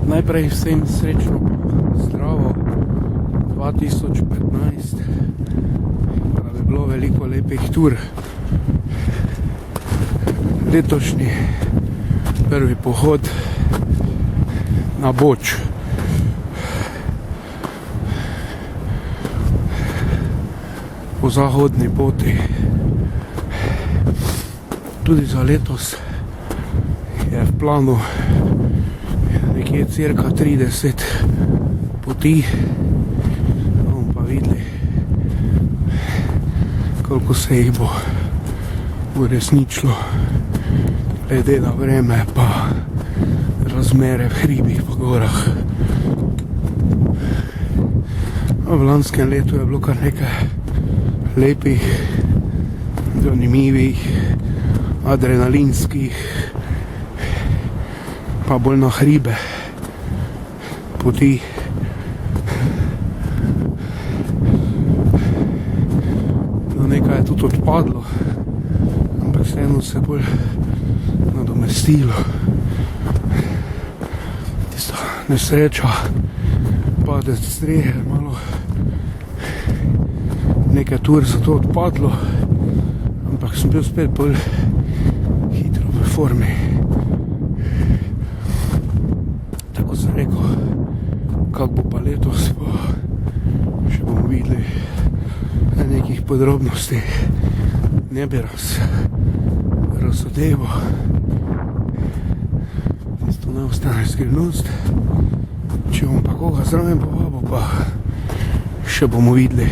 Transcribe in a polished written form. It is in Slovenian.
Najprej vsem srečno zdravo 2015, da bi bilo veliko lepih tur. Letošnji prvi pohod na Boč. Po zahodni poti. Tudi za letos je v planu nekje cirka 30 poti. Bomo pa videli, koliko se jih bo uresničilo glede na vreme pa razmere v hribih pa gorah. V lanskem letu je bilo kar nekaj lepih, zanimivih, adrenalinskih, pa bolj na hribe poti. No, nekaj je tudi odpadlo, ampak vseeno se bolj nadomestilo. Tista nesreča, padec strehe, malo nekaj tur za to odpadlo, ampak sem bil spet bolj hitro v formi. Tako sem rekel, kak bo pa letos, pa še bomo videli nekih podrobnosti. Ne bi razodeval. Tisto ne ostane skrivnost. Če bom pa koga zraven povabil, pa še bomo videli.